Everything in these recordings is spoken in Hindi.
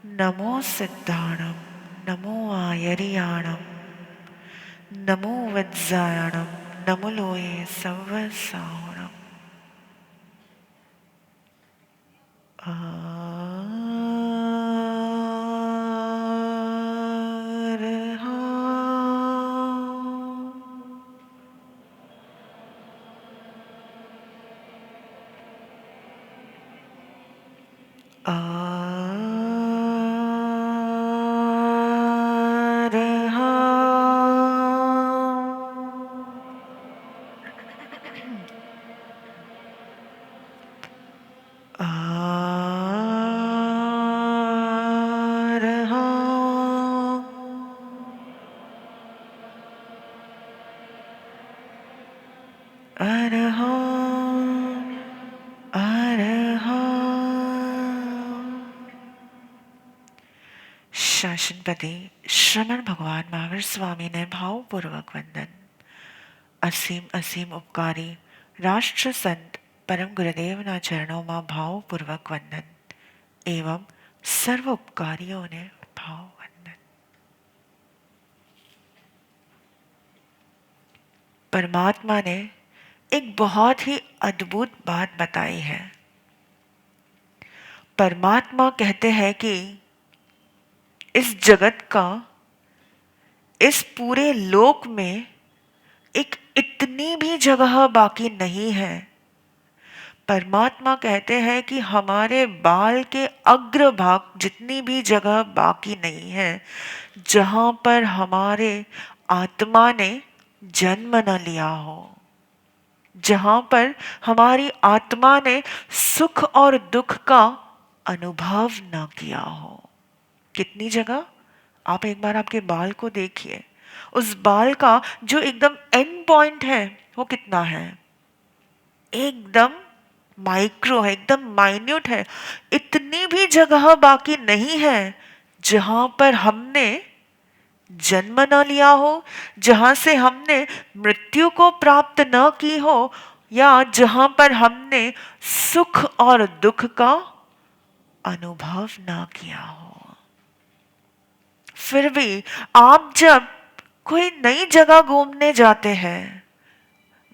नमो सिद्धाणं नमो आयर्याणं नमो वज्रायणं नमो लोये सवसाहणम् शासनपति श्रमण भगवान महावीर स्वामी ने भावपूर्वक वंदन। असीम असीम उपकारी राष्ट्र संत परम गुरुदेवना चरणों में भावपूर्वक वंदन एवं सर्व उपकारियों ने भाव वंदन। परमात्मा ने एक बहुत ही अद्भुत बात बताई है। परमात्मा कहते हैं कि इस जगत का, इस पूरे लोक में एक इतनी भी जगह बाकी नहीं है। परमात्मा कहते हैं कि हमारे बाल के अग्र भाग जितनी भी जगह बाकी नहीं है जहां पर हमारे आत्मा ने जन्म न लिया हो, जहां पर हमारी आत्मा ने सुख और दुख का अनुभव न किया हो। कितनी जगह? आप एक बार आपके बाल को देखिए, उस बाल का जो एकदम एंड पॉइंट है वो कितना है? एकदम माइक्रो है, एकदम माइन्यूट है। इतनी भी जगह बाकी नहीं है जहां पर हमने जन्म न लिया हो, जहां से हमने मृत्यु को प्राप्त न की हो, या जहां पर हमने सुख और दुख का अनुभव न किया हो। फिर भी आप जब कोई नई जगह घूमने जाते हैं,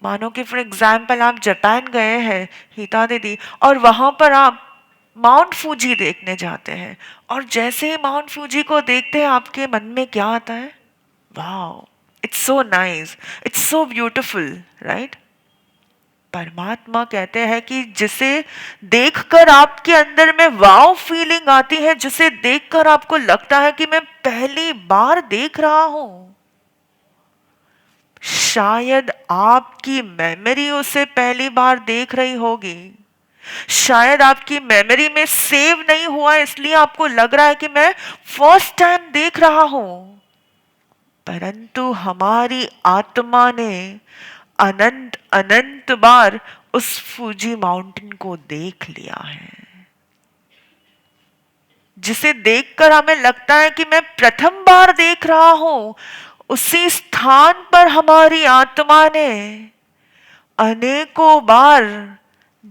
मानो कि फॉर एग्जाम्पल आप जापान गए हैं हिता दीदी, और वहां पर आप माउंट फूजी देखने जाते हैं, और जैसे ही माउंट फूजी को देखते हैं आपके मन में क्या आता है? Wow, it's so nice, it's so beautiful, right? परमात्मा कहते हैं कि जिसे देखकर आपके अंदर में वाव फीलिंग आती है, जिसे देखकर आपको लगता है कि मैं पहली बार देख रहा हूं, शायद आपकी मेमोरी उसे पहली बार देख रही होगी। शायद आपकी मेमोरी में सेव नहीं हुआ, इसलिए आपको लग रहा है कि मैं फर्स्ट टाइम देख रहा हूं। परंतु हमारी आत्मा ने अनंत अनंत बार उस फूजी माउंटेन को देख लिया है, जिसे देखकर हमें लगता है कि मैं प्रथम बार देख रहा हूं। उसी स्थान पर हमारी आत्मा ने अनेकों बार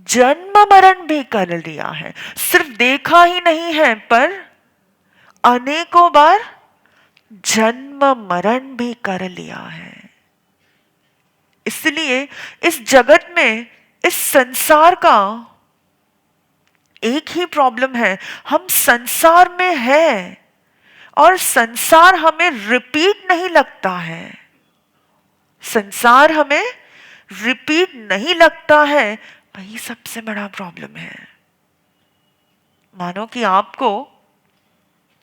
जन्म मरण भी कर लिया है। सिर्फ देखा ही नहीं है, पर अनेकों बार जन्म मरण भी कर लिया है। इसलिए इस जगत में, इस संसार का एक ही प्रॉब्लम है, हम संसार में हैं और संसार हमें रिपीट नहीं लगता है। संसार हमें रिपीट नहीं लगता है, वही सबसे बड़ा प्रॉब्लम है। मानो कि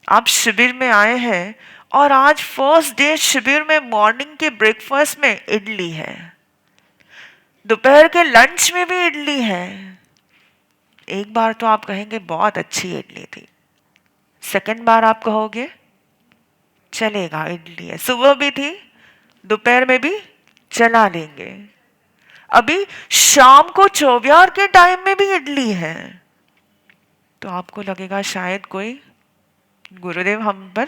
आप शिविर में आए हैं और आज फर्स्ट डे शिविर में मॉर्निंग के ब्रेकफास्ट में इडली है, दोपहर के लंच में भी इडली है। एक बार तो आप कहेंगे बहुत अच्छी इडली थी, सेकंड बार आप कहोगे चलेगा इडली है, सुबह भी थी दोपहर में भी चला लेंगे, अभी शाम को चौब्यार के टाइम में भी इडली है, तो आपको लगेगा शायद कोई गुरुदेव हम पर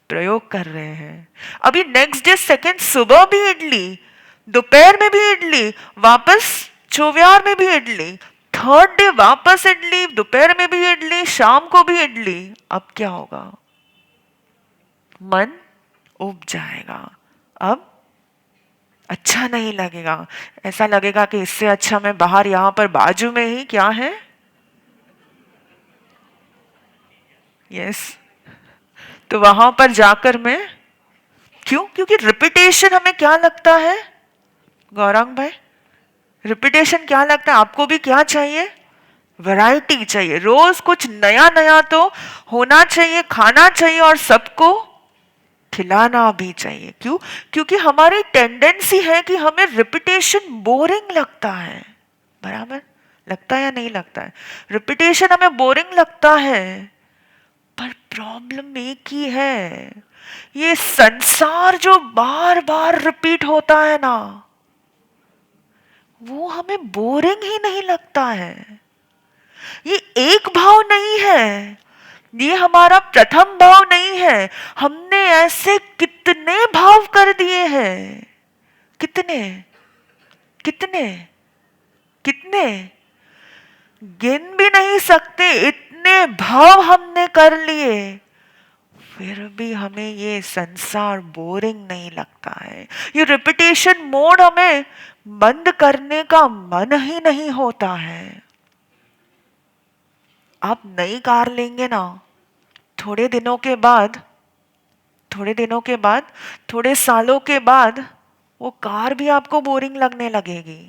प्रयोग कर रहे हैं। अभी नेक्स्ट डे सेकंड सुबह भी इडली, दोपहर में भी इडली, वापस चौब्यार में भी इडली, थर्ड डे वापस इडली, दोपहर में भी इडली, शाम को भी इडली। अब क्या होगा? मन उब जाएगा। अब अच्छा नहीं लगेगा, ऐसा लगेगा कि इससे अच्छा मैं बाहर यहां पर बाजू में ही क्या है, यस, तो वहां पर जाकर मैं, क्यों? क्योंकि रिपीटेशन हमें क्या लगता है गौरांग भाई? रिपीटेशन क्या लगता है आपको भी? क्या चाहिए? वैरायटी चाहिए, रोज कुछ नया नया तो होना चाहिए, खाना चाहिए और सबको खिलाना भी चाहिए। क्यों? क्योंकि हमारी टेंडेंसी है कि हमें रिपीटेशन बोरिंग लगता है। बराबर लगता है या नहीं लगता है? रिपीटेशन हमें बोरिंग लगता है, पर प्रॉब्लम एक ही है, ये संसार जो बार बार रिपीट होता है ना, वो हमें बोरिंग ही नहीं लगता है। ये एक भाव नहीं है, ये हमारा प्रथम भाव नहीं है, हमने ऐसे कितने भाव कर दिए हैं, कितने कितने कितने, गिन भी नहीं सकते, इतने भाव हमने कर लिए, फिर भी हमें ये संसार बोरिंग नहीं लगता है। ये रिपीटेशन मोड हमें बंद करने का मन ही नहीं होता है। आप नई कार लेंगे ना, थोड़े दिनों के बाद, थोड़े दिनों के बाद, थोड़े सालों के बाद वो कार भी आपको बोरिंग लगने लगेगी।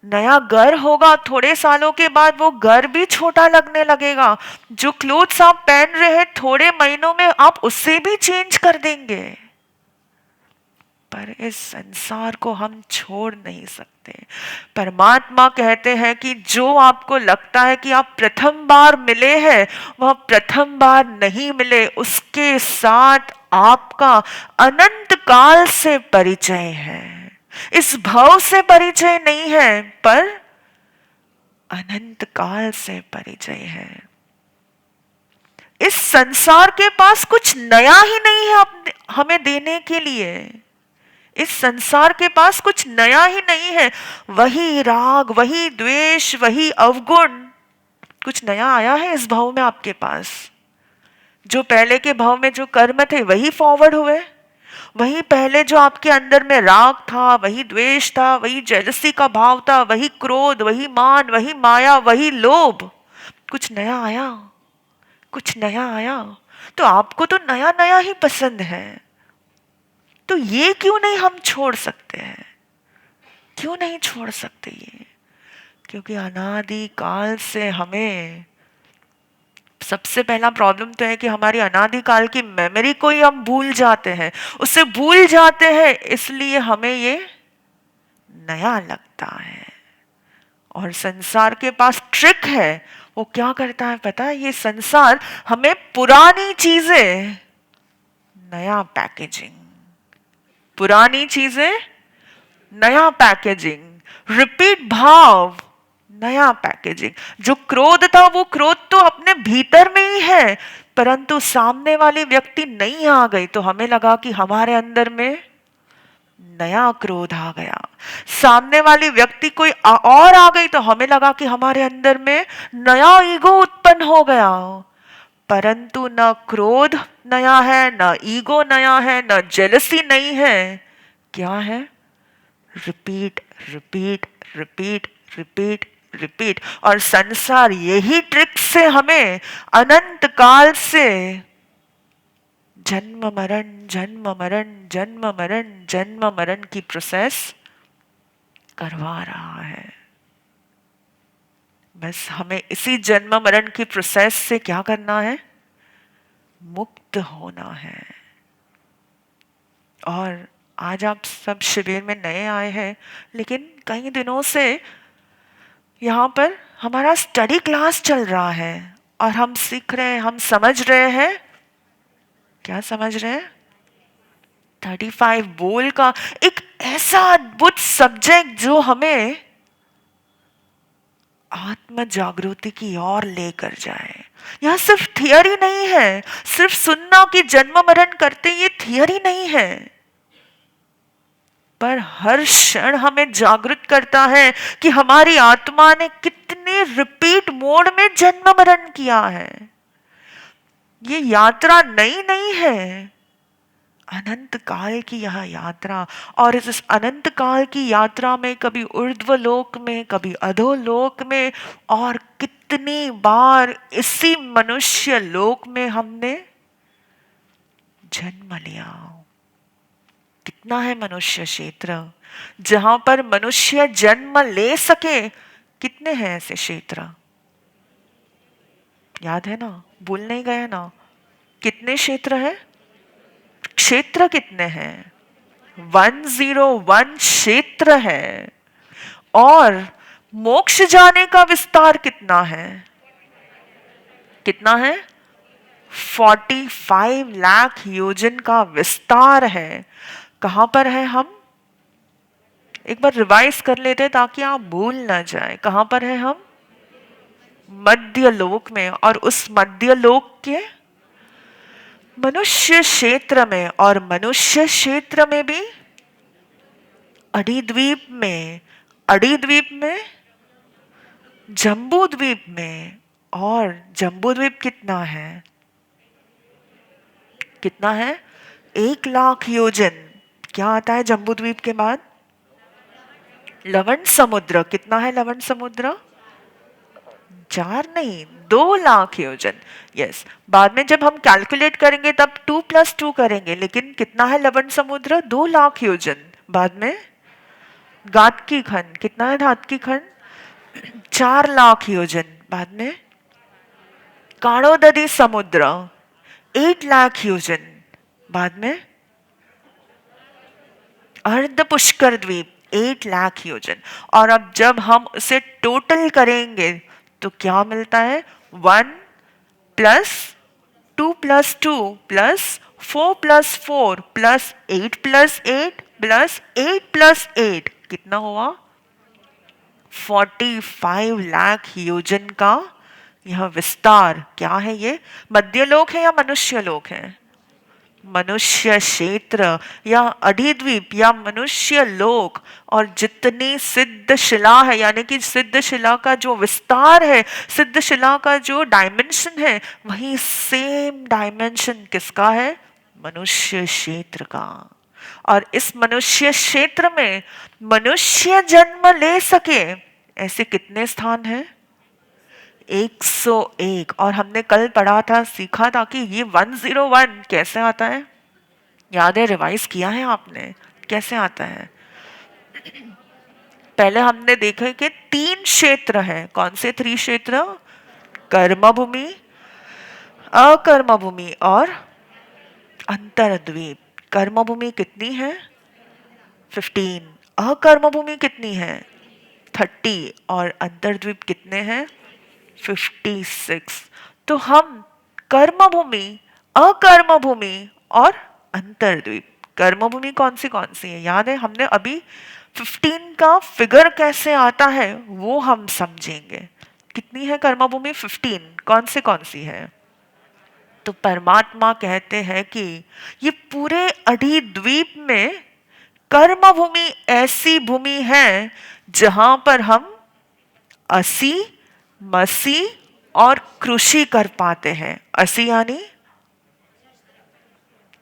नया घर होगा, थोड़े सालों के बाद वो घर भी छोटा लगने लगेगा। जो क्लोथ्स आप पहन रहे हैं थोड़े महीनों में आप उससे भी चेंज कर देंगे। पर इस संसार को हम छोड़ नहीं सकते। परमात्मा कहते हैं कि जो आपको लगता है कि आप प्रथम बार मिले हैं, वह प्रथम बार नहीं मिले, उसके साथ आपका अनंत काल से परिचय है। इस भाव से परिचय नहीं है, पर अनंत काल से परिचय है। इस संसार के पास कुछ नया ही नहीं है हमें देने के लिए। इस संसार के पास कुछ नया ही नहीं है, वही राग, वही द्वेष, वही अवगुण, कुछ नया आया है इस भाव में आपके पास? जो पहले के भाव में जो कर्म थे वही फॉरवर्ड हुए, वही पहले जो आपके अंदर में राग था, वही द्वेष था, वही जेलसी का भाव था, वही क्रोध, वही मान, वही माया, वही लोभ। कुछ नया आया? कुछ नया आया? तो आपको तो नया नया ही पसंद है, तो ये क्यों नहीं हम छोड़ सकते हैं? क्यों नहीं छोड़ सकते ये? क्योंकि अनादि काल से हमें, सबसे पहला प्रॉब्लम तो है कि हमारी अनादि काल की मेमोरी को ही हम भूल जाते हैं, उससे भूल जाते हैं, इसलिए हमें ये नया लगता है। और संसार के पास ट्रिक है, वो क्या करता है पता है? ये संसार हमें पुरानी चीजें नया पैकेजिंग, पुरानी चीजें नया पैकेजिंग, रिपीट भाव नया पैकेजिंग। जो क्रोध था वो क्रोध तो अपने भीतर में ही है, परंतु सामने वाली व्यक्ति नहीं आ गई तो हमें लगा कि हमारे अंदर में नया क्रोध आ गया। सामने वाली व्यक्ति कोई और आ गई तो हमें लगा कि हमारे अंदर में नया ईगो उत्पन्न हो गया। परंतु न क्रोध नया है, न ईगो नया है, न जेलसी नहीं है। क्या है? Repeat repeat repeat repeat repeat. और संसार यही ट्रिक से हमें अनंत काल से जन्म मरण जन्म मरण जन्म मरण जन्म मरण की प्रोसेस करवा रहा है। बस हमें इसी जन्म मरण की प्रोसेस से क्या करना है? मुक्त होना है। और आज आप सब शिविर में नए आए हैं, लेकिन कई दिनों से यहाँ पर हमारा स्टडी क्लास चल रहा है और हम सीख रहे हैं, हम समझ रहे हैं। क्या समझ रहे हैं? 35 बोल का एक ऐसा अद्भुत सब्जेक्ट जो हमें आत्म जागृति की ओर लेकर जाए। यह सिर्फ थियरी नहीं है, सिर्फ सुनना कि जन्म मरण करते, ये थियरी नहीं है। पर हर क्षण हमें जागृत करता है कि हमारी आत्मा ने कितने रिपीट मोड में जन्म मरण किया है। ये यात्रा नई नहीं है, अनंत काल की यह यात्रा। और इस अनंत काल की यात्रा में कभी ऊर्ध्वलोक में, कभी अधोलोक में, और कितनी बार इसी मनुष्य लोक में हमने जन्म लिया। कितना है मनुष्य क्षेत्र जहां पर मनुष्य जन्म ले सके? कितने हैं ऐसे क्षेत्र? याद है ना? भूल नहीं गए ना? कितने क्षेत्र हैं? क्षेत्र कितने हैं? 101 क्षेत्र है। और मोक्ष जाने का विस्तार कितना है? कितना है? 45 लाख योजन का विस्तार है। कहां पर है हम? एक बार रिवाइज कर लेते ताकि आप भूल ना जाए। कहां पर है हम? मध्य लोक में। और उस मध्य लोक के मनुष्य क्षेत्र में, और मनुष्य क्षेत्र में भी अडिद्वीप में, अडिद्वीप में, जम्बू द्वीप में। और जम्बू द्वीप कितना है? कितना है? 1 लाख योजन। क्या आता है जम्बू द्वीप के बाद? लवण समुद्र। कितना है लवण समुद्र? 4 नहीं, 2 लाख योजन। यस, बाद में जब हम कैलकुलेट करेंगे तब 2+2 करेंगे, लेकिन कितना है लवण समुद्र? 2 लाख योजन। बाद में गातकी खंड। कितना है धातकी खंड? 4 लाख योजन। बाद में काणोदरी समुद्र 8 लाख योजन। बाद में अर्ध पुष्कर द्वीप 8 लाख योजन। और अब जब हम उसे टोटल करेंगे तो क्या मिलता है? 1 प्लस 2+2 प्लस 4+4 प्लस 8+8 प्लस 8+8 कितना हुआ? 45 लाख योजन का यह विस्तार। क्या है ये? मध्यलोक है या मनुष्य लोक है? मनुष्य क्षेत्र या अधिद्वीप या मनुष्य लोक। और जितनी सिद्ध शिला है, यानी कि सिद्ध शिला का जो विस्तार है, सिद्ध शिला का जो डायमेंशन है, वही सेम डायमेंशन किसका है? मनुष्य क्षेत्र का। और इस मनुष्य क्षेत्र में मनुष्य जन्म ले सके ऐसे कितने स्थान हैं? 101। और हमने कल पढ़ा था, सीखा था कि ये 101 कैसे आता है? याद है? रिवाइज किया है आपने? कैसे आता है? पहले हमने देखा कि 3 क्षेत्र हैं। कौन से 3 क्षेत्र? कर्म भूमि, अकर्म भूमि और अंतर्द्वीप। कर्म भूमि कितनी है? 15। अकर्म भूमि कितनी है? 30। और अंतर्द्वीप कितने हैं? 56। तो हम कर्म भूमि, अकर्म भूमि और अंतर्द्वीप, कर्म भूमि कौन सी है? याद है? हमने अभी 15 का फिगर कैसे आता है वो हम समझेंगे। कितनी है कर्म भूमि? 15। कौन सी है? तो परमात्मा कहते हैं कि ये पूरे अधिद्वीप में कर्म भूमि ऐसी भूमि है जहां पर हम असी, मसी और कृषि कर पाते हैं। असी यानी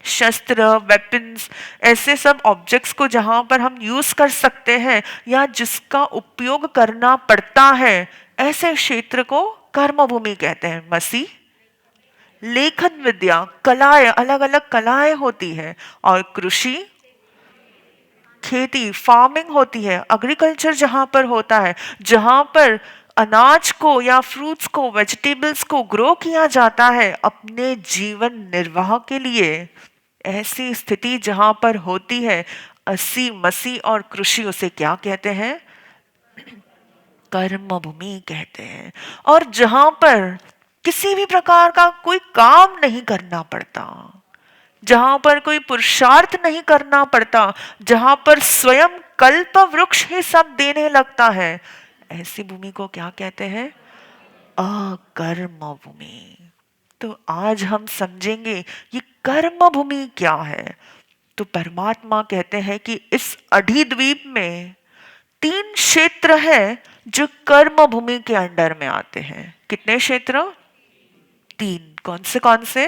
शस्त्र, वेपन्स, ऐसे सब ऑब्जेक्ट्स को जहां पर हम यूज कर सकते हैं या जिसका उपयोग करना पड़ता है, ऐसे क्षेत्र को कर्म भूमि कहते हैं। मसी लेखन विद्या, कलाएं, अलग अलग कलाएं होती है। और कृषि खेती, फार्मिंग होती है, एग्रीकल्चर जहां पर होता है, जहां पर अनाज को या फ्रूट्स को, वेजिटेबल्स को ग्रो किया जाता है अपने जीवन निर्वाह के लिए। ऐसी स्थिति जहां पर होती है, अस्सी मसी और कृषि, उसे क्या कहते हैं? कर्म भूमि कहते हैं। और जहां पर किसी भी प्रकार का कोई काम नहीं करना पड़ता, जहां पर कोई पुरुषार्थ नहीं करना पड़ता, जहां पर स्वयं कल्प वृक्ष ही सब देने लगता है, ऐसी भूमि को क्या कहते हैं? अकर्म भूमि। तो आज हम समझेंगे ये कर्म भूमि क्या है। तो परमात्मा कहते हैं कि इस अधिद्वीप में 3 क्षेत्र है जो कर्म भूमि के अंडर में आते हैं। कितने क्षेत्र? 3। कौन से?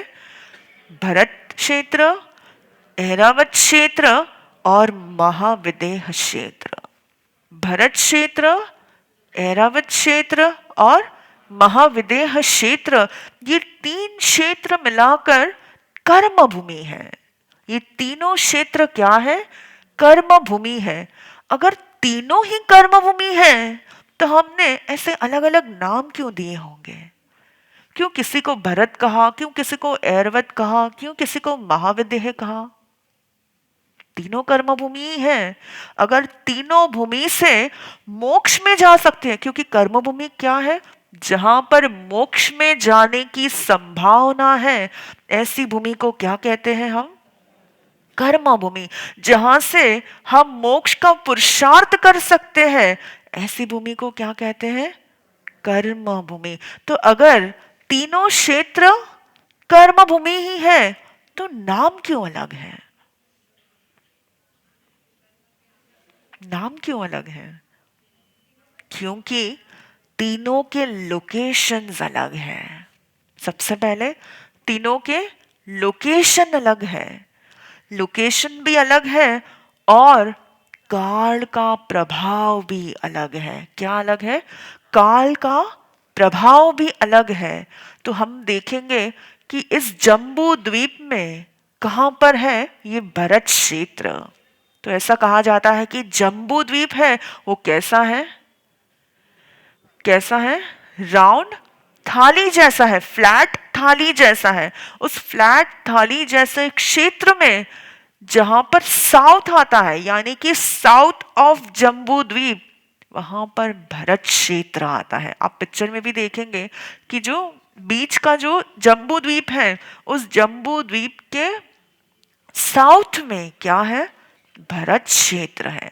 भरत क्षेत्र, ऐरावत क्षेत्र और महाविदेह क्षेत्र। भरत क्षेत्र, ऐरावत क्षेत्र और महाविदेह क्षेत्र, ये 3 क्षेत्र मिलाकर कर्म भूमि है। ये तीनों क्षेत्र क्या है? कर्म भूमि है। अगर तीनों ही कर्म भूमि है तो हमने ऐसे अलग अलग नाम क्यों दिए होंगे? क्यों किसी को भरत कहा, क्यों किसी को ऐरावत कहा, क्यों किसी को महाविदेह कहा? तीनों कर्म भूमि ही है। अगर तीनों भूमि से मोक्ष में जा सकते हैं, क्योंकि कर्म भूमि क्या है? जहां पर मोक्ष में जाने की संभावना है, ऐसी भूमि को क्या कहते हैं हम? कर्म भूमि। जहां से हम मोक्ष का पुरुषार्थ कर सकते हैं, ऐसी भूमि को क्या कहते हैं? कर्म भूमि। तो अगर तीनों क्षेत्र कर्म भूमि ही है तो नाम क्यों अलग है? नाम क्यों अलग है? क्योंकि तीनों के लोकेशंस अलग हैं। सबसे पहले तीनों के लोकेशन अलग है, लोकेशन भी अलग है और काल का प्रभाव भी अलग है। क्या अलग है? काल का प्रभाव भी अलग है। तो हम देखेंगे कि इस जम्बू द्वीप में कहां पर है ये भरत क्षेत्र। तो ऐसा कहा जाता है कि जम्बू द्वीप है वो कैसा है? कैसा है? राउंड थाली जैसा है, फ्लैट थाली जैसा है। उस फ्लैट थाली जैसे क्षेत्र में जहां पर साउथ आता है, यानी कि साउथ ऑफ जम्बू द्वीप, वहां पर भरत क्षेत्र आता है। आप पिक्चर में भी देखेंगे कि जो बीच का जो जम्बू द्वीप है, उस जम्बू द्वीप के साउथ में क्या है? भरत क्षेत्र है।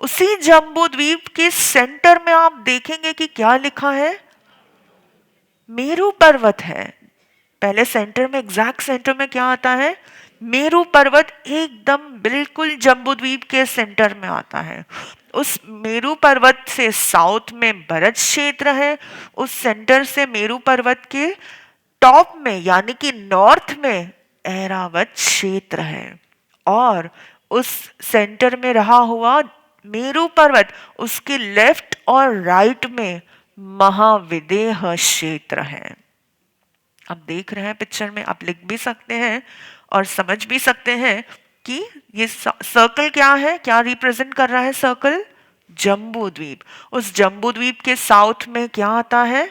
उसी जम्बू द्वीप के सेंटर में आप देखेंगे कि क्या लिखा है? मेरू पर्वत है। पहले सेंटर में, एग्जैक्ट सेंटर में क्या आता है? मेरू पर्वत एकदम बिल्कुल जम्बूद्वीप के सेंटर में आता है। उस मेरू पर्वत से साउथ में भरत क्षेत्र है। उस सेंटर से मेरू पर्वत के टॉप में यानी कि नॉर्थ में ऐरावत क्षेत्र है। और उस सेंटर में रहा हुआ मेरू पर्वत, उसके लेफ्ट और राइट में महाविदेह क्षेत्र है। आप देख रहे हैं पिक्चर में, आप लिख भी सकते हैं और समझ भी सकते हैं कि ये सर्कल क्या है, क्या रिप्रेजेंट कर रहा है सर्कल? जम्बू द्वीप। उस जम्बू द्वीप के साउथ में क्या आता है?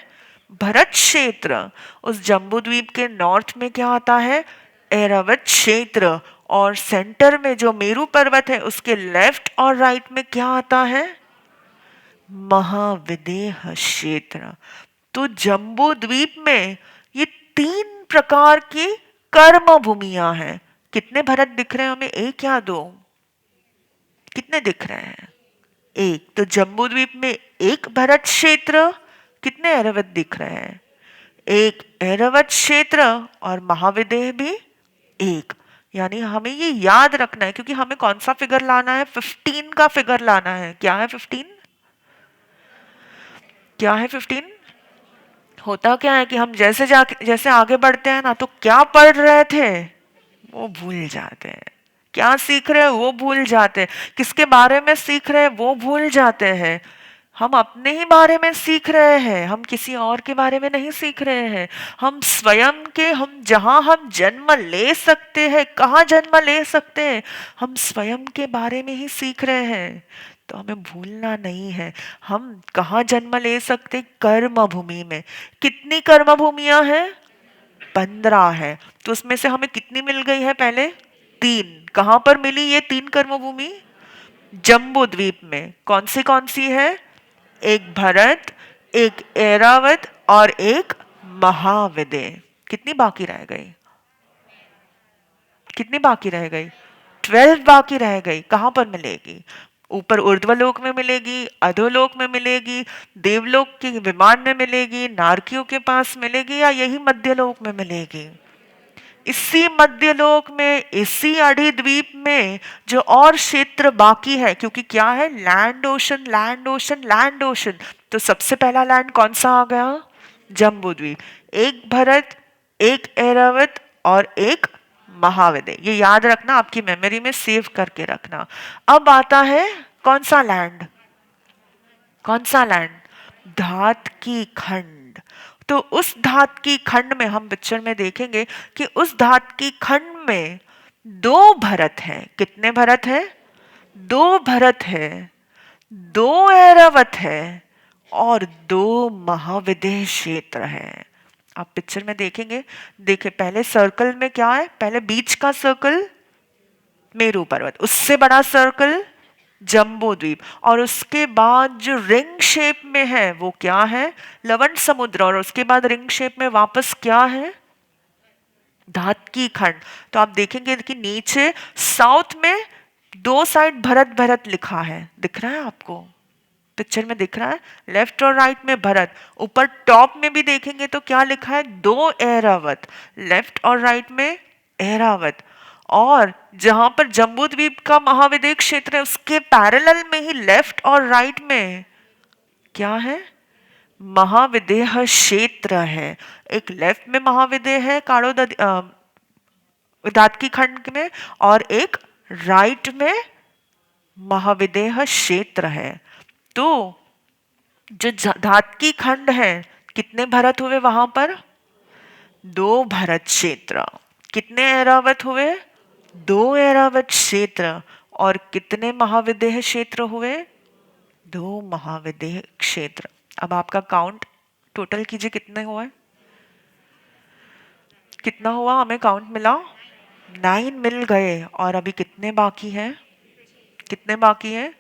भरत क्षेत्र। उस जम्बू द्वीप के नॉर्थ में क्या आता है? ऐरावत क्षेत्र। और सेंटर में जो मेरू पर्वत है उसके लेफ्ट और राइट में क्या आता है? महाविदेह क्षेत्र। तो जम्बू द्वीप में ये 3 प्रकार की कर्म भूमियां हैं। कितने भरत दिख रहे हैं हमें? 1 या 2? कितने दिख रहे हैं? 1। तो जम्बू द्वीप में 1 भरत क्षेत्र। कितने ऐरावत दिख रहे हैं? 1 ऐरावत क्षेत्र और महाविदेह भी 1। यानी हमें ये याद रखना है, क्योंकि हमें कौन सा फिगर लाना है? 15 का फिगर लाना है। क्या है 15? क्या है 15? होता क्या है कि हम जैसे आगे बढ़ते हैं ना, तो क्या पढ़ रहे थे वो भूल जाते हैं, क्या सीख रहे हैं वो भूल जाते हैं, किसके बारे में सीख रहे हैं वो भूल जाते हैं। हम अपने ही बारे में सीख रहे हैं, हम किसी और के बारे में नहीं सीख रहे हैं। हम स्वयं के, हम जहां हम जन्म ले सकते हैं, कहाँ जन्म ले सकते हैं, हम स्वयं के बारे में ही सीख रहे हैं। तो हमें भूलना नहीं है हम कहाँ जन्म ले सकते? कर्म भूमि में। कितनी कर्म भूमियां हैं? 15 है। तो उसमें से हमें कितनी मिल गई है? पहले 3। कहां पर मिली ये 3 कर्म भूमि? जम्बू द्वीप में। कौन सी है? एक भरत, एक ऐरावत और एक महाविदेह। कितनी बाकी रह गई? कितनी बाकी रह गई? 12 बाकी रह गई। कहां पर मिलेगी? ऊपर ऊर्ध्वलोक में मिलेगी, अधोलोक में मिलेगी, देवलोक के विमान में मिलेगी, नारकियों के पास मिलेगी, या यही मध्यलोक में मिलेगी? इसी मध्यलोक में, इसी अधिद्वीप में जो और क्षेत्र बाकी है, क्योंकि क्या है, land ocean land ocean land ocean, तो सबसे पहला लैंड कौन सा आ गया, जम्बूद्वीप। एक भरत, एक ऐरावत और एक महाविदय, ये याद रखना, आपकी मेमोरी में सेव करके रखना। अब आता है कौन सा लैंड, कौन सा लैंड, धात की खंड। तो उस धात की खंड में हम पिक्चर में देखेंगे कि उस धात की खंड में दो भरत हैं। कितने भरत हैं, दो भरत है, दो ऐरावत है और दो महाविदेह क्षेत्र है। आप पिक्चर में देखेंगे, देखिए पहले सर्कल में क्या है, पहले बीच का सर्कल मेरू पर्वत, उससे बड़ा सर्कल जम्बू द्वीप, और उसके बाद जो रिंग शेप में है वो क्या है, लवण समुद्र, और उसके बाद रिंग शेप में वापस क्या है, धात की खंड। तो आप देखेंगे कि नीचे साउथ में दो साइड भरत भरत लिखा है, दिख रहा है आपको, पिक्चर में दिख रहा है, लेफ्ट और राइट में भरत। ऊपर टॉप में भी देखेंगे तो क्या लिखा है, दो ऐरावत, लेफ्ट और राइट में ऐरावत। और जहां पर जम्बूद्वीप का महाविदेह क्षेत्र है उसके पैरेलल में ही लेफ्ट और राइट में क्या है, महाविदेह क्षेत्र है। एक लेफ्ट में महाविदेह है काड़ो धात की खंड में, और एक राइट में महाविदेह क्षेत्र है। तो जो धात की खंड है, कितने भरत हुए वहां पर, दो भरत क्षेत्र। कितने ऐरावत हुए, दो ऐरावत क्षेत्र। और कितने महाविदेह क्षेत्र हुए, दो महाविदेह क्षेत्र। अब आपका काउंट टोटल कीजिए, कितने हुए, कितना हुआ, हमें काउंट मिला 9 मिल गए। और अभी कितने बाकी हैं, कितने बाकी हैं,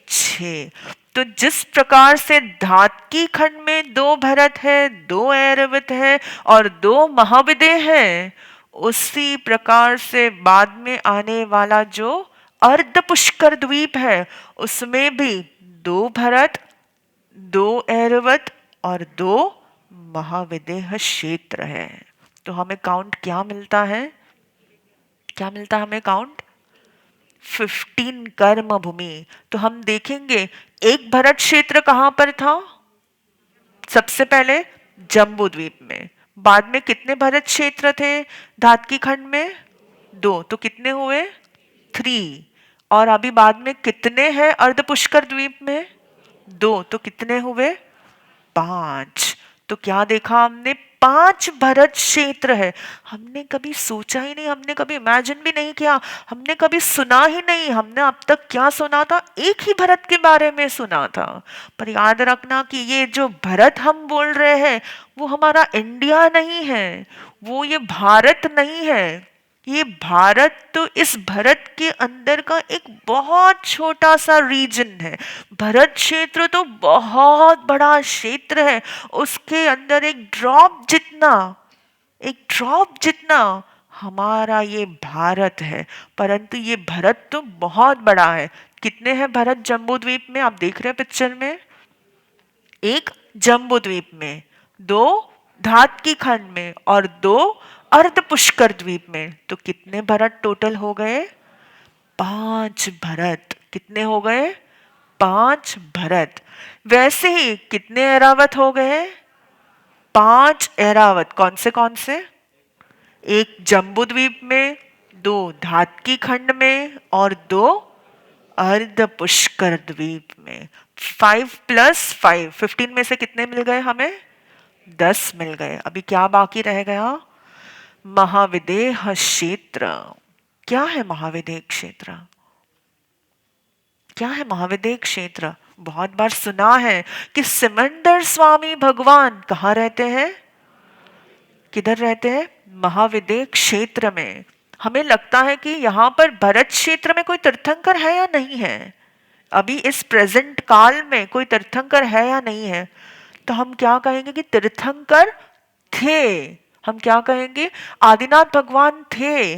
6। तो जिस प्रकार से धात की खंड में दो भरत है, दो ऐरावत है और दो महाविदेह है, उसी प्रकार से बाद में आने वाला जो अर्ध पुष्कर द्वीप है उसमें भी दो भरत, दो ऐरावत और दो महाविदेह क्षेत्र है। तो हमें काउंट क्या मिलता है, क्या मिलता है हमें काउंट, 15 कर्म भूमि। तो हम देखेंगे एक भरत क्षेत्र कहां पर था, सबसे पहले जम्बूद्वीप में। बाद में कितने भरत क्षेत्र थे धात की खंड में, दो, तो कितने हुए, 3। और अभी बाद में कितने हैं अर्धपुष्कर द्वीप में, दो, तो कितने हुए, 5। तो क्या देखा हमने, 5 भरत क्षेत्र है। हमने कभी सोचा ही नहीं, हमने कभी इमेजिन भी नहीं किया, हमने कभी सुना ही नहीं। हमने अब तक क्या सुना था, एक ही भरत के बारे में सुना था। पर याद रखना कि ये जो भरत हम बोल रहे हैं वो हमारा इंडिया नहीं है, वो ये भारत नहीं है। ये भारत तो इस भरत के अंदर का एक बहुत छोटा सा रीजन है। भरत क्षेत्र तो बहुत बड़ा क्षेत्र है, उसके अंदर एक ड्रॉप जितना, एक ड्रॉप जितना हमारा ये भारत है। परंतु ये भरत तो बहुत बड़ा है। कितने हैं भरत जम्बूद्वीप में, आप देख रहे हैं पिक्चर में, एक जम्बूद्वीप में, दो धात की खंड में और दो अर्ध पुष्कर द्वीप में। तो कितने भरत टोटल हो गए, 5 भरत। कितने हो गए, 5 भरत। वैसे ही कितने ऐरावत हो गए, 5 ऐरावत। कौन से, एक जम्बूद्वीप में, दो धात की खंड में और दो अर्ध पुष्कर द्वीप में। 5 + 5, 15 में से कितने मिल गए हमें, 10 मिल गए। अभी क्या बाकी रह गया, महाविदेह क्षेत्र। क्या है महाविदेह क्षेत्र, क्या है महाविदेह क्षेत्र, बहुत बार सुना है कि सिमंदर स्वामी भगवान कहाँ रहते हैं, किधर रहते हैं, महाविदेह क्षेत्र में। हमें लगता है कि यहाँ पर भरत क्षेत्र में कोई तीर्थंकर है या नहीं है, अभी इस प्रेजेंट काल में कोई तीर्थंकर है या नहीं है। तो हम क्या कहेंगे कि तीर्थंकर थे। हम क्या कहेंगे, आदिनाथ भगवान थे।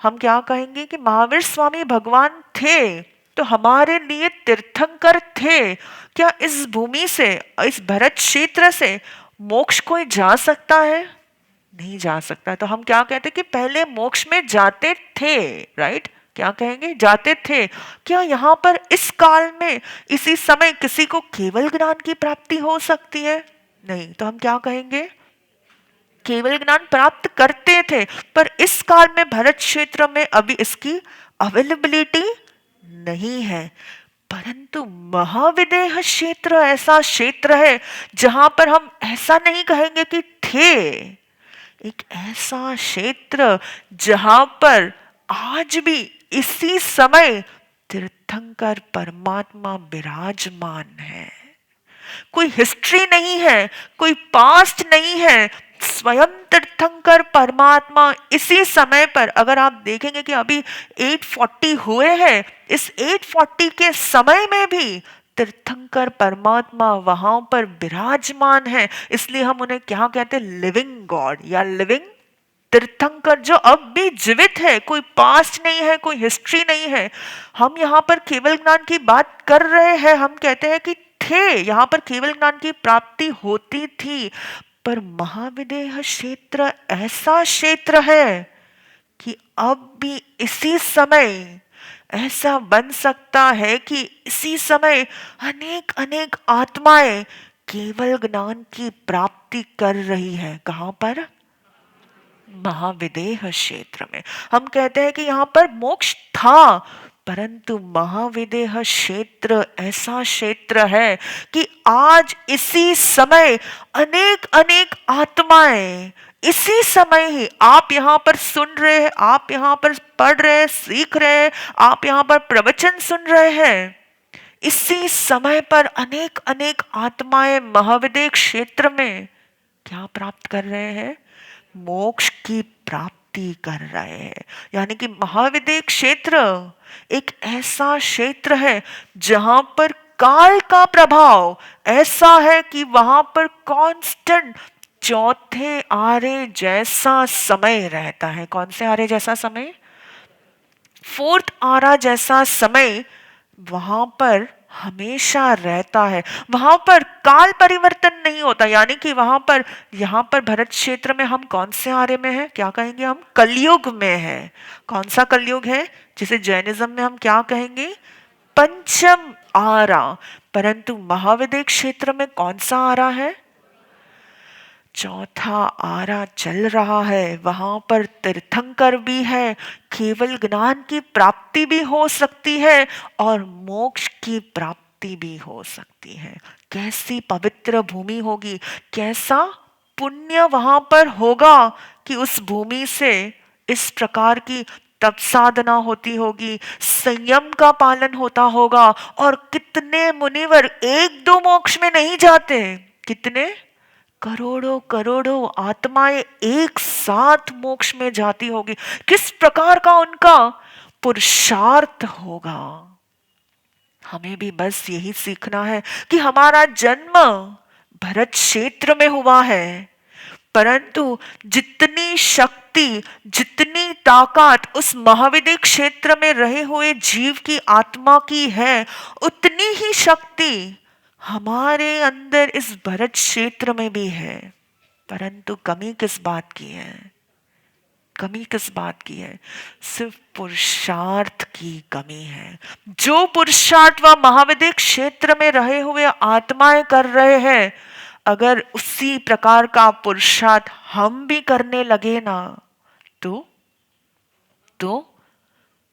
हम क्या कहेंगे कि महावीर स्वामी भगवान थे। तो हमारे लिए तीर्थंकर थे। क्या इस भूमि से, इस भरत क्षेत्र से मोक्ष कोई जा सकता है, नहीं जा सकता। तो हम क्या कहते कि पहले मोक्ष में जाते थे, राइट? क्या कहेंगे? जाते थे। क्या यहाँ पर इस काल में इसी समय किसी को केवल ज्ञान की प्राप्ति हो सकती है? नहीं। तो हम क्या कहेंगे? केवल ज्ञान प्राप्त करते थे, पर इस काल में भरत क्षेत्र में अभी इसकी अवेलेबिलिटी नहीं है। परंतु महाविदेह क्षेत्र ऐसा क्षेत्र है जहां पर हम ऐसा नहीं कहेंगे कि थे, एक ऐसा क्षेत्र जहां पर आज भी इसी समय तीर्थंकर परमात्मा विराजमान है। कोई हिस्ट्री नहीं है, कोई पास्ट नहीं है, स्वयं तीर्थंकर परमात्मा इसी समय पर, अगर आप देखेंगे कि अभी 840 हुए हैं, इस 840 के समय में भी तीर्थंकर परमात्मा वहां पर विराजमान है। इसलिए हम उन्हें क्या कहते हैं? लिविंग गॉड या लिविंग तीर्थंकर, जो अब भी जीवित है। कोई पास्ट नहीं है, कोई हिस्ट्री नहीं है। हम यहाँ पर केवल ज्ञान की बात कर रहे हैं। हम कहते हैं कि थे, यहाँ पर केवल ज्ञान की प्राप्ति होती थी, पर महाविदेह क्षेत्र ऐसा क्षेत्र है कि अब भी इसी समय ऐसा बन सकता है कि इसी समय अनेक अनेक आत्माएं केवल ज्ञान की प्राप्ति कर रही है। कहां पर? महाविदेह क्षेत्र में। हम कहते हैं कि यहाँ पर मोक्ष था, परंतु महाविदेह क्षेत्र ऐसा क्षेत्र है कि आज इसी समय अनेक अनेक आत्माएं, इसी समय ही आप यहाँ पर सुन रहे हैं, आप यहाँ पर पढ़ रहे हैं, सीख रहे हैं, आप यहाँ पर प्रवचन सुन रहे हैं, इसी समय पर अनेक अनेक आत्माएं महाविदेह क्षेत्र में क्या प्राप्त कर रहे हैं? मोक्ष की प्राप्ति कर रहे हैं। यानी कि महाविदेह क्षेत्र एक ऐसा क्षेत्र है जहां पर काल का प्रभाव ऐसा है कि वहां पर कांस्टेंट चौथे आरे जैसा समय रहता है। कौन से आरे जैसा समय? फोर्थ आरा जैसा समय वहां पर हमेशा रहता है। वहां पर काल परिवर्तन नहीं होता। यानी कि वहां पर, यहां पर भरत क्षेत्र में हम कौन से आरे में हैं? क्या कहेंगे? हम कलयुग में हैं। कौन सा कलयुग है? जिसे जैनिज्म में हम क्या कहेंगे? पंचम आरा। परंतु महाविदेह क्षेत्र में कौन सा आरा है? चौथा आरा चल रहा है। वहां पर तीर्थंकर भी है, केवल ज्ञान की प्राप्ति भी हो सकती है और मोक्ष की प्राप्ति भी हो सकती है। कैसी पवित्र भूमि होगी, कैसा पुण्य वहां पर होगा कि उस भूमि से इस प्रकार की तप साधना होती होगी, संयम का पालन होता होगा। और कितने मुनिवर एक दो मोक्ष में नहीं जाते, कितने करोड़ों करोड़ों आत्माएं एक साथ मोक्ष में जाती होगी। किस प्रकार का उनका पुरुषार्थ होगा। हमें भी बस यही सीखना है कि हमारा जन्म भरत क्षेत्र में हुआ है, परंतु जितनी शक्ति, जितनी ताकत उस महाविदेह क्षेत्र में रहे हुए जीव की आत्मा की है, उतनी ही शक्ति हमारे अंदर इस भरत क्षेत्र में भी है। परंतु कमी किस बात की है? कमी किस बात की है? सिर्फ पुरुषार्थ की कमी है। जो पुरुषार्थ वह महाविदेह क्षेत्र में रहे हुए आत्माएं कर रहे हैं, अगर उसी प्रकार का पुरुषार्थ हम भी करने लगे ना, तो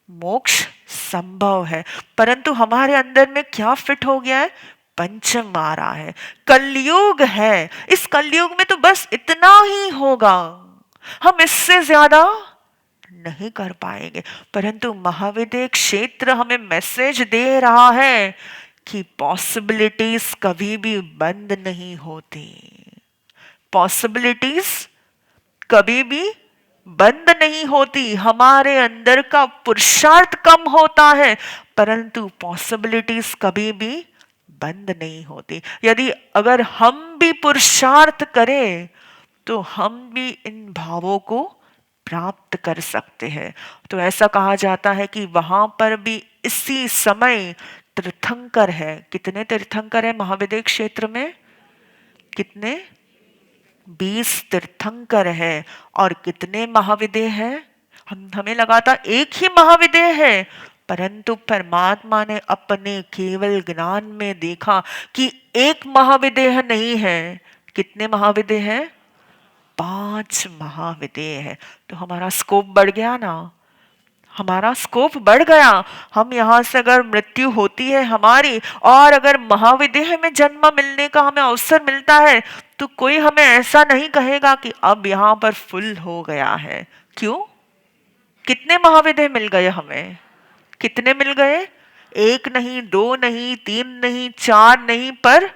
मोक्ष संभव है। परंतु हमारे अंदर में क्या फिट हो गया है? पंचम आ रहा है, कलयुग है। इस कलयुग में तो बस इतना ही होगा, हम इससे ज्यादा नहीं कर पाएंगे। परंतु महाविदेह क्षेत्र हमें मैसेज दे रहा है कि पॉसिबिलिटीज कभी भी बंद नहीं होती। पॉसिबिलिटीज कभी भी बंद नहीं होती। हमारे अंदर का पुरुषार्थ कम होता है, परंतु पॉसिबिलिटीज कभी भी बंद नहीं होती। यदि अगर हम भी पुरुषार्थ करें तो हम भी इन भावों को प्राप्त कर सकते हैं। तो ऐसा कहा जाता है कि वहां पर भी इसी समय तीर्थंकर है। कितने तीर्थंकर है महाविदेह क्षेत्र में? कितने? 20 तीर्थंकर है और कितने महाविदेह हैं? हमें लगा था एक ही महाविदेह है, परंतु परमात्मा ने अपने केवल ज्ञान में देखा कि एक महाविदेह नहीं है। कितने महाविदेह हैं? 5 महाविदेह है। तो हमारा स्कोप बढ़ गया ना, हमारा स्कोप बढ़ गया। हम यहाँ से अगर मृत्यु होती है हमारी और अगर महाविदेह में जन्म मिलने का हमें अवसर मिलता है, तो कोई हमें ऐसा नहीं कहेगा कि अब यहाँ पर फुल हो गया है। क्यों? कितने महाविदेह मिल गए हमें? कितने मिल गए? एक नहीं, दो नहीं, तीन नहीं, चार नहीं, पर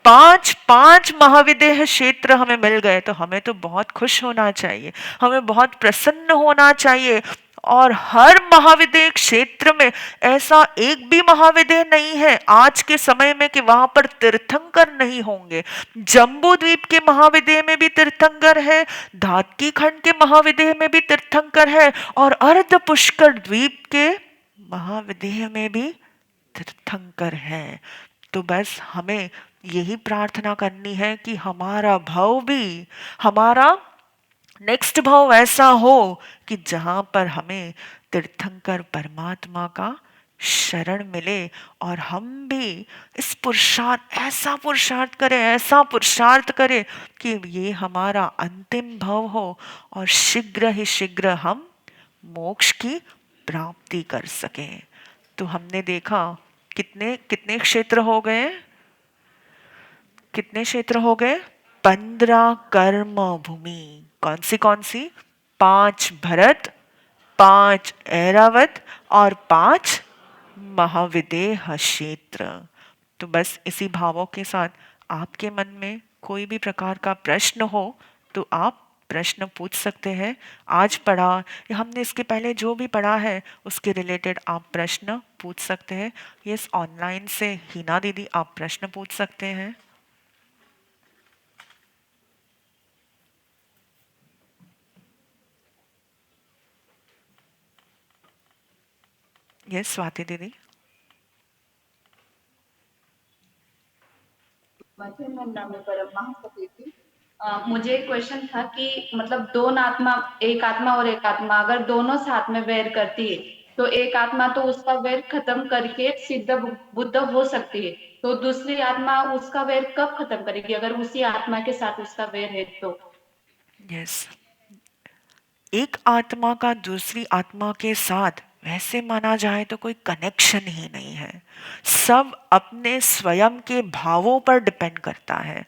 5 महाविदेह क्षेत्र हमें मिल गए। तो हमें तो बहुत खुश होना चाहिए, हमें बहुत प्रसन्न होना चाहिए। और हर महाविदेह क्षेत्र में ऐसा एक भी महाविदेह नहीं है आज के समय में कि वहां पर तीर्थंकर नहीं होंगे। जम्बू द्वीप के महाविदेह में भी तीर्थंकर है, धातकी खंड के महाविदेह में भी तीर्थंकर है, और अर्ध पुष्कर द्वीप के महाविदेह में भी तीर्थंकर है। तो बस हमें यही प्रार्थना करनी है कि हमारा भाव भी, हमारा नेक्स्ट भाव ऐसा हो कि जहां पर हमें तीर्थंकर परमात्मा का शरण मिले, और हम भी इस पुरुषार्थ, ऐसा पुरुषार्थ करें, ऐसा पुरुषार्थ करें कि ये हमारा अंतिम भाव हो और शीघ्र ही शीघ्र हम मोक्ष की प्राप्ति कर सकें। तो हमने देखा कितने कितने क्षेत्र हो गए? कितने क्षेत्र हो गए? 15 कर्म भूमि। कौन सी? 5 भरत, 5 ऐरावत और 5 महाविदेह क्षेत्र। तो बस इसी भावों के साथ आपके मन में कोई भी प्रकार का प्रश्न हो तो आप प्रश्न पूछ सकते हैं। आज पढ़ा या हमने इसके पहले जो भी पढ़ा है उसके रिलेटेड आप प्रश्न पूछ सकते हैं। यस, ऑनलाइन से हिना दीदी आप प्रश्न पूछ सकते हैं। यस, स्वाति दीदी। मुझे एक क्वेश्चन था कि मतलब दोनों आत्मा, एक आत्मा और एक आत्मा अगर दोनों साथ में वैर करती है तो एक आत्मा तो उसका वैर खत्म करके सिद्ध बुद्ध हो सकती है, तो दूसरी आत्मा उसका वैर कब खत्म करेगी अगर उसी आत्मा के साथ उसका वैर है तो? यस, एक आत्मा का दूसरी आत्मा के साथ वैसे माना जाए तो कोई कनेक्शन ही नहीं है। सब अपने स्वयं के भावों पर डिपेंड करता है।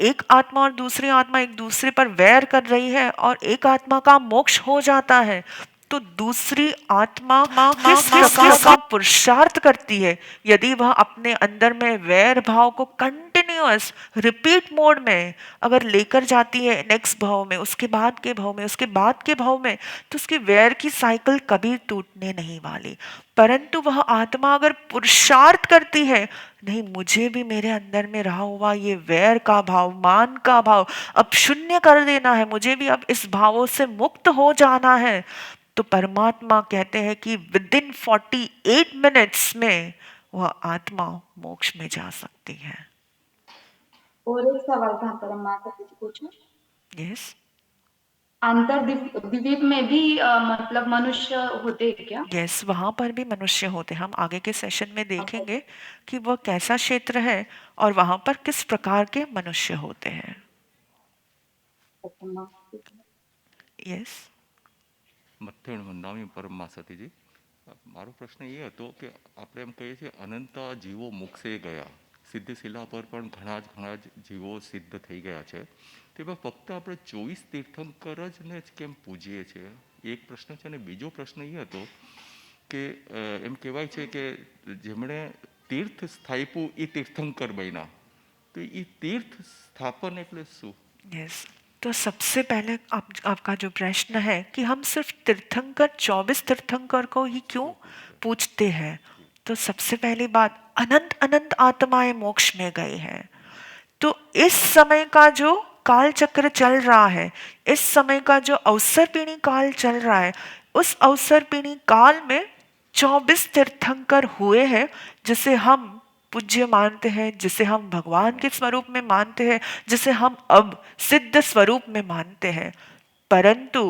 एक आत्मा और दूसरी आत्मा एक दूसरे पर वैर कर रही है और एक आत्मा का मोक्ष हो जाता है, तो दूसरी आत्मा किस प्रकार का पुरुषार्थ करती है? यदि वह अपने अंदर में वैर भाव को कंटिन्यूअस रिपीट मोड में अगर लेकर जाती है, नेक्स्ट भाव में, उसके बाद के भाव में, उसके बाद के भाव में, तो उसकी वैर की साइकिल कभी टूटने नहीं वाली। परंतु वह आत्मा अगर पुरुषार्थ करती है, नहीं, मुझे भी मेरे अंदर में रहा हुआ ये वैर का भाव, मान का भाव अब शून्य कर देना है, मुझे भी अब इस भावों से मुक्त हो जाना है, तो परमात्मा कहते हैं कि विद इन 48 मिनट्स में वह आत्मा मोक्ष में जा सकती है। और एक सवाल था परमात्मा से पूछूं? यस, द्वीप में भी मतलब मनुष्य होते हैं क्या? यस, वहां पर भी मनुष्य होते हैं। हम आगे के सेशन में देखेंगे कि वह कैसा क्षेत्र है और वहां पर किस प्रकार के मनुष्य होते हैं। यस, મથેણ વંદામી પરમમાં સતીજી, મારો પ્રશ્ન એ હતો કે આપણે એમ કહીએ છીએ અનંત જીવો મોક્ષે ગયા, સિદ્ધશિલા પર પણ ઘણા જ જીવો સિદ્ધ થઈ ગયા છે, તેમાં ફક્ત આપણે 24 તીર્થંકર જ ને જ કેમ પૂજીએ છીએ? એક પ્રશ્ન છે. અને બીજો પ્રશ્ન એ હતો કે એમ કહેવાય છે કે જેમણે તીર્થ સ્થાપ્યું એ તીર્થંકર બન્યા, તો એ તીર્થ સ્થાપન એટલે શું? यस, तो सबसे पहले आपका जो प्रश्न है कि हम सिर्फ तीर्थंकर 24 तीर्थंकर को ही क्यों पूछते हैं, तो सबसे पहली बात, अनंत अनंत आत्माएं मोक्ष में गए हैं। तो इस समय का जो काल चक्र चल रहा है, इस समय का जो अवसर पीढ़ी काल चल रहा है, उस अवसर पीढ़ी काल में 24 तीर्थंकर हुए हैं जिसे हम पूज्य मानते हैं, जिसे हम भगवान के स्वरूप में मानते हैं, जिसे हम अब सिद्ध स्वरूप में मानते हैं। परंतु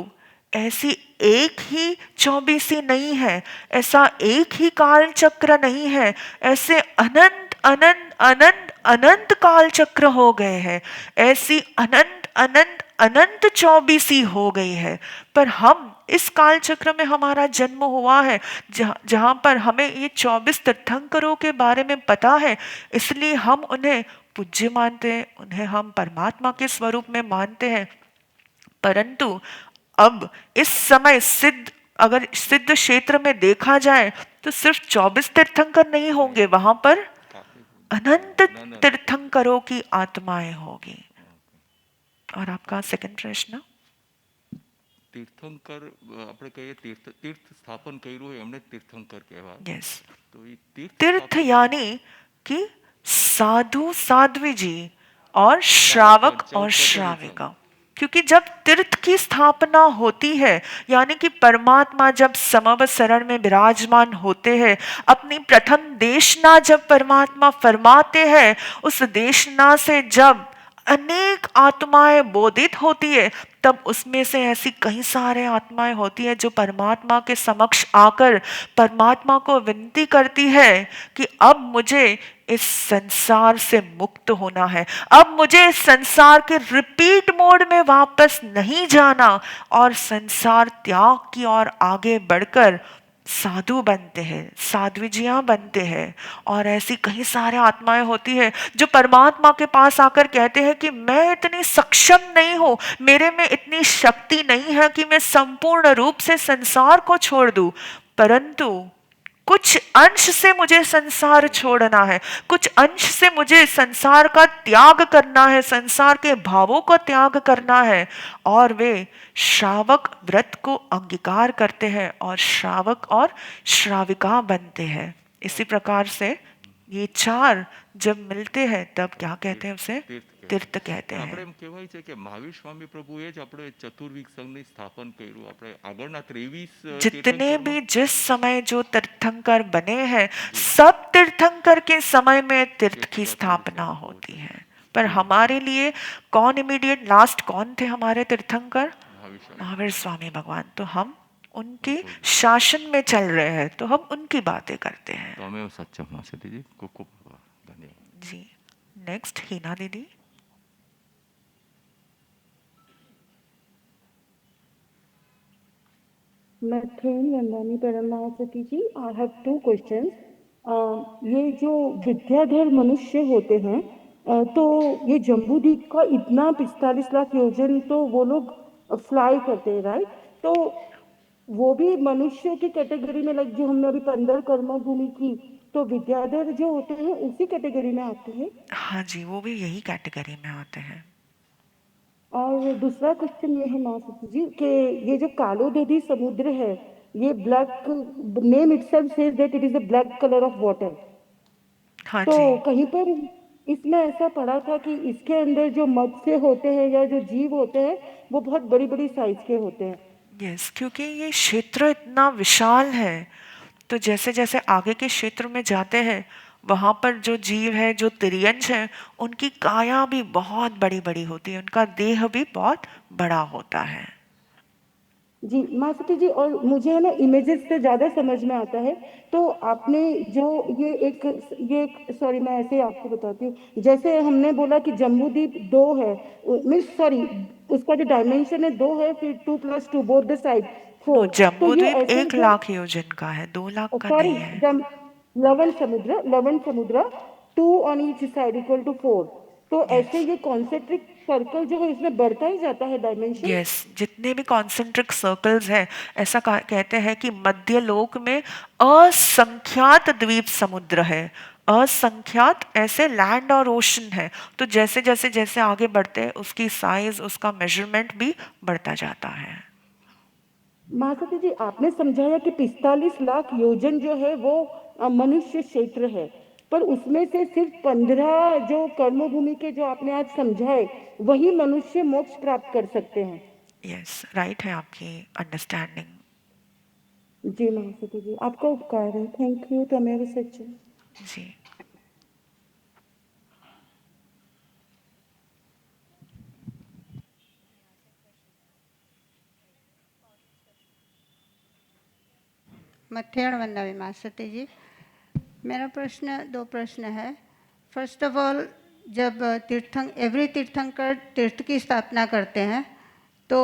ऐसी एक ही चौबीसी नहीं है, ऐसा एक ही काल चक्र नहीं है, ऐसे अनंत अनंत अनंत अनंत काल चक्र हो गए हैं, ऐसी अनंत अनंत अनंत चौबीसी हो गई है। पर हम इस काल चक्र में हमारा जन्म हुआ है, जहाँ पर हमें ये 24 तीर्थंकरों के बारे में पता है, इसलिए हम उन्हें पूज्य मानते हैं, उन्हें हम परमात्मा के स्वरूप में मानते हैं। परंतु अब इस समय अगर सिद्ध क्षेत्र में देखा जाए तो सिर्फ 24 तीर्थंकर नहीं होंगे, वहां पर अनंत तीर्थंकरों की आत्माएं होगी। और आपका सेकंड प्रश्न? તીર્થંકર આપણે કહીએ તીર્થ સ્થાપન કર્યું હોય એમને તીર્થંકર કહેવાય. यस, તો એ તીર્થ तीर्थ સ્થાપન यानी कि साधु साध्वी जी और श्रावक और श्राविका। क्योंकि जब तीर्थ की स्थापना होती है, यानी कि परमात्मा जब समवसरण में विराजमान होते हैं, अपनी प्रथम देशना जब परमात्मा फरमाते हैं, उस देशना से जब अनेक आत्माएं बोधित होती है, तब उसमें से ऐसी कई सारे आत्माएं होती है जो परमात्मा के समक्ष आकर परमात्मा को विनती करती है कि अब मुझे इस संसार से मुक्त होना है, अब मुझे इस संसार के रिपीट मोड में वापस नहीं जाना, और संसार त्याग की ओर आगे बढ़कर साधु बनते हैं, साध्वीजियां बनते हैं। और ऐसी कई सारे आत्माएं होती है जो परमात्मा के पास आकर कहते हैं कि मैं इतनी सक्षम नहीं हूं, मेरे में इतनी शक्ति नहीं है कि मैं संपूर्ण रूप से संसार को छोड़ दूं, परंतु कुछ अंश से मुझे संसार छोड़ना है, कुछ अंश से मुझे संसार का त्याग करना है, संसार के भावों का त्याग करना है। और वे श्रावक व्रत को अंगीकार करते हैं और श्रावक और श्राविका बनते हैं। इसी प्रकार से ये चार जब मिलते हैं तब क्या कहते हैं? उसे तीर्थ कहते આપણે हैं। એમ કહેવાય છે કે મહાવીર સ્વામી પ્રભુએ જ આપણે ચતુર્વિક સંઘની સ્થાપન કર્યું. આપણે આગળના 23 जितने તીર્થંકરમાં भी जिस समय जो तीर्थंकर बने हैं, सब तीर्थंकर के समय में तीर्थ की स्थापना होती है। पर हमारे लिए कौन इमीडिएट लास्ट कौन थे हमारे तीर्थंकर? મહાવીર સ્વામી. महावीर स्वामी भगवान। तो हम उनके शासन में चल रहे हैं, तो हम उनकी बातें करते हैं। તમે સત્યમ માસતીજી ખૂબ ખૂબ આભાર. ધન્યવાદ. जी, नेक्स्ट हीना दीदी। Methane Nandani Paramahasati ji, I have two questions. ये जो विद्याधर मनुष्य होते हैं, तो ये जम्बूद्वीप का इतना 45 लाख योजन तो वो लोग फ्लाई करते हैं, राइट? तो वो भी मनुष्य की कैटेगरी में, लाइक जो हमने अभी 15 कर्म भूमि की, तो विद्याधर जो होते हैं उसी कैटेगरी में आते हैं। हाँ जी, वो भी यही कैटेगरी में आते हैं। और दूसरा क्वेश्चन ये है माधुरी जी कि ये जो कालोदधी समुद्र है, ये black, name itself says that it is the black colour of water. हाँ तो जी, कहीं पर इसमें ऐसा पढ़ा था कि इसके अंदर जो मत्स्य होते हैं या जो जीव होते हैं वो बहुत बड़ी बड़ी साइज के होते हैं। यस, क्योंकि ये क्षेत्र इतना विशाल है, तो जैसे जैसे आगे के क्षेत्र में जाते हैं, वहाँ पर जो जीव है, जो तिर्यंश है, उनकी काया भी बहुत बड़ी बड़ी होती है, उनका देह भी बहुत बड़ा होता है। जी मास्टर जी, और मुझे है ना इमेजेस से ज्यादा समझ में आता है। तो आपने जो ये सॉरी मैं ऐसे ही आपको बताती हूँ, जैसे हमने बोला कि जम्बूद्वीप 2 है, मीन्स सॉरी उसका जो डायमेंशन है 2 है, फिर 2 + 2 बोथ द साइड नो, 4। तो ये जम्बूद्वीप ऐसे 1 लाख योजन का है, 2 लाख का सॉरी नहीं है। जम लवन समुद्र 2 on each side equal to 4। तो ऐसे यस, ये कॉन्सेंट्रिक सर्कल जो है इसमें बढ़ता ही जाता है डायमेंशन। यस, जितने भी कॉन्सेंट्रिक सर्कल्स हैं, ऐसा कहते हैं कि मध्य लोक में असंख्यात द्वीप समुद्र है। असंख्यात ऐसे लैंड और ओशन है, तो जैसे जैसे जैसे आगे बढ़ते हैं उसकी साइज, उसका मेजरमेंट भी बढ़ता जाता है। महासती जी, आपने समझाया कि 45 लाख योजन जो है वो मनुष्य क्षेत्र है, पर उसमें से सिर्फ 15 जो कर्मभूमि के जो आपने आज समझाए वही मनुष्य मोक्ष प्राप्त कर सकते हैं। यस, राइट है आपकी अंडरस्टैंडिंग। जी महासती जी, आपका उपकार है, थैंक यू, तमेव सच्चिन। जी, मथेण वंदना मासती जी, मेरा प्रश्न 2 प्रश्न है। फर्स्ट ऑफ ऑल, जब एवरी तीर्थंकर तीर्थ की स्थापना करते हैं तो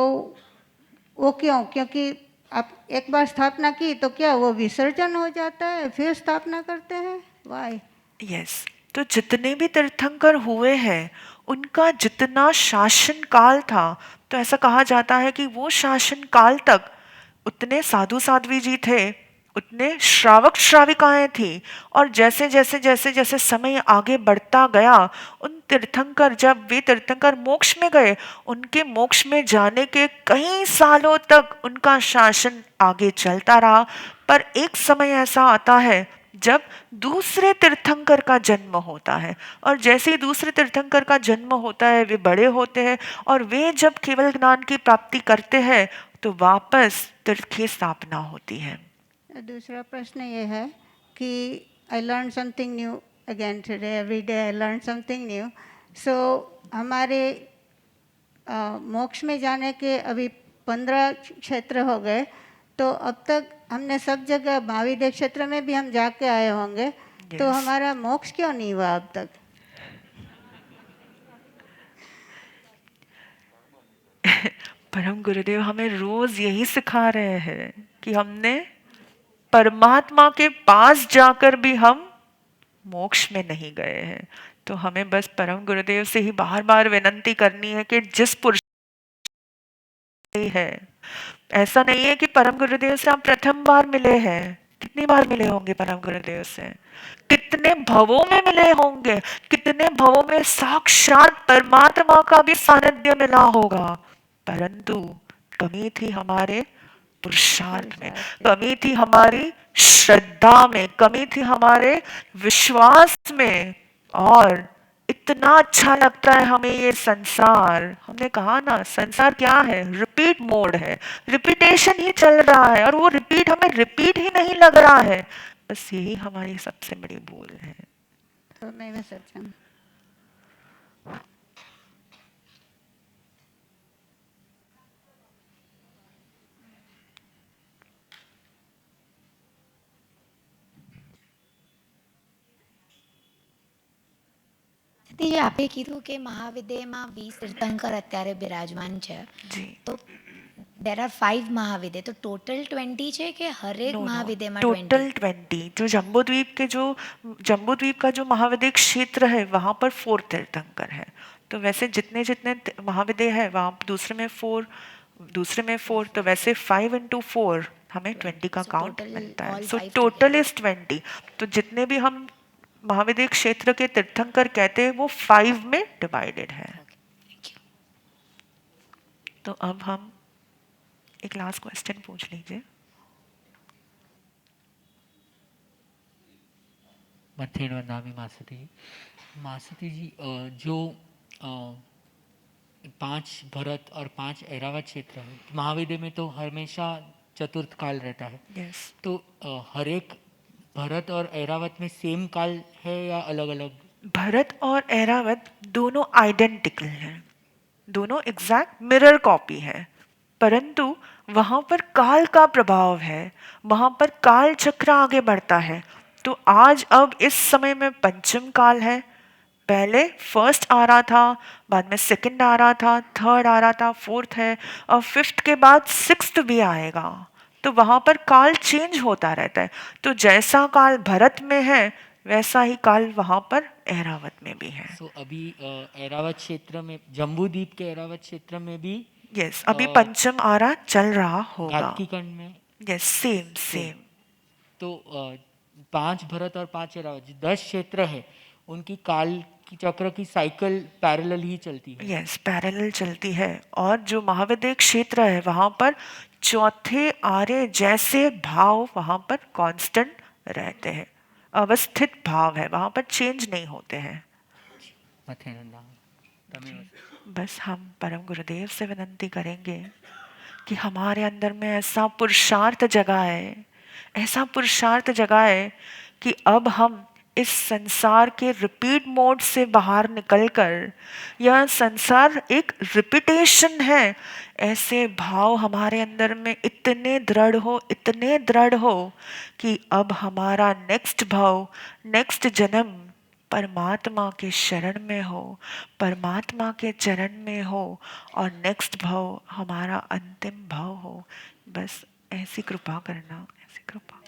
वो क्यों? क्योंकि आप एक बार स्थापना की तो क्या वो विसर्जन हो जाता है फिर स्थापना करते हैं? वाई? यस, तो जितने भी तीर्थंकर हुए हैं उनका जितना शासन काल था, तो ऐसा कहा जाता है कि वो शासन काल तक उतने साधु साध्वी जी थे, उतने श्रावक श्राविकाएं थी। और जैसे जैसे जैसे जैसे समय आगे बढ़ता गया, उन तीर्थंकर, जब वे तीर्थंकर मोक्ष में गए, उनके मोक्ष में जाने के कई सालों तक उनका शासन आगे चलता रहा। पर एक समय ऐसा आता है जब दूसरे तीर्थंकर का जन्म होता है, और जैसे ही दूसरे तीर्थंकर का जन्म होता है, वे बड़े होते हैं, और वे जब केवल ज्ञान की प्राप्ति करते हैं तो वापस तीर्थ की स्थापना होती है। दूसरा प्रश्न ये है कि I learn something new again today, every day I learn something new. So हमारे मोक्ष में जाने के अभी 15 क्षेत्र हो गए, तो अब तक हमने सब जगह महाविद्य क्षेत्र में भी हम जाके आए होंगे, तो Yes. हमारा मोक्ष क्यों नहीं हुआ अब तक? परम गुरुदेव हमें रोज यही सिखा रहे हैं कि हमने परमात्मा के पास जाकर भी हम मोक्ष में नहीं गए हैं। तो हमें बस परम गुरुदेव से ही बार बार विनंती करनी है कि जिस पुरुष है, ऐसा नहीं है कि परम गुरुदेव से आप प्रथम बार मिले हैं। कितनी बार मिले होंगे परम गुरुदेव से? कितने भवों में मिले होंगे, कितने भवों में साक्षात परमात्मा का भी सानिध्य मिला होगा, परंतु कमी थी हमारे पुरुषार्थ में, कमी थी हमारी श्रद्धा में, कमी थी हमारे विश्वास में। और इतना अच्छा लगता है हमें ये संसार। हमने कहा ना, संसार क्या है? रिपीट मोड है, रिपीटेशन ही चल रहा है, और वो रिपीट हमें रिपीट ही नहीं लग रहा है। बस यही हमारी सबसे बड़ी भूल है। तमेव सत्यम। જે આપે કીધું કે મહાવિદ્યમાં 20 તીર્થંકર અત્યારે બિરાજમાન છે, जी, તો देर आर 5 महाविद्य, तो टोटल 20 છે કે हरेक महाविद्यમાં 20? टोटल 20। जो जम्बूद्वीप का जो महाविद्य क्षेत्र है वहाँ पर 4 तीर्थंकर है। तो वैसे जितने जितने महाविद्य है वहाँ दूसरे में 4, दूसरे में 4, तो वैसे 5 into 4 हमें 20 का So काउंट total मिलता है। all so 5 total is 20। तो जितने भी हम महाविद्य क्षेत्र के तीर्थंकर कहते हैं वो 5 में डिवाइडेड है। Thank you. तो अब हम एक लास्ट क्वेश्चन पूछ लीजिए। मथेण वंदामी मासती जी। मासती जी, जो 5 भरत और 5 ऐरावत क्षेत्र है, महाविद्य में तो हमेशा चतुर्थ काल रहता है। यस, तो हर एक भरत और ऐरावत में सेम काल है या अलग अलग? भरत और ऐरावत दोनों आइडेंटिकल हैं, दोनों एग्जैक्ट मिरर कॉपी है, परंतु वहाँ पर काल का प्रभाव है, वहाँ पर काल चक्र आगे बढ़ता है। तो आज अब इस समय में पंचम काल है, पहले फर्स्ट आ रहा था, बाद में सेकंड आ रहा था, थर्ड आ रहा था, फोर्थ है, और फिफ्थ के बाद सिक्स्थ भी आएगा। तो वहाँ पर काल चेंज होता रहता है। तो जैसा काल भरत में है वैसा ही काल वहाँ पर ऐरावत में भी है। सो अभी ऐरावत क्षेत्र में, जम्बूद्वीप के ऐरावत क्षेत्र में भी यस, अभी पंचम आरा चल रहा होगा। घाटकी खंड में यस, सेम। तो 5 भरत और 5 ऐरावत, 10 क्षेत्र है, उनकी काल की चक्र की साइकिल पैरेलल ही चलती है। यस, पैरेलल चलती है। और जो महाविद्य क्षेत्र है वहाँ पर चौथे आर्य जैसे भाव वहाँ पर कांस्टेंट रहते हैं, अवस्थित भाव है, वहाँ पर चेंज नहीं होते हैं। मथेण वंदामी तमेव। बस हम परम गुरुदेव से विनंती करेंगे कि हमारे अंदर में ऐसा पुरुषार्थ जगा है, ऐसा पुरुषार्थ जगा है कि अब हम इस संसार के रिपीट मोड से बाहर निकलकर, यह संसार एक रिपीटेशन है, ऐसे भाव हमारे अंदर में इतने दृढ़ हो कि अब हमारा नेक्स्ट भाव, नेक्स्ट जन्म परमात्मा के शरण में हो, परमात्मा के चरण में हो, और नेक्स्ट भाव हमारा अंतिम भाव हो। बस ऐसी कृपा करना, ऐसी कृपा।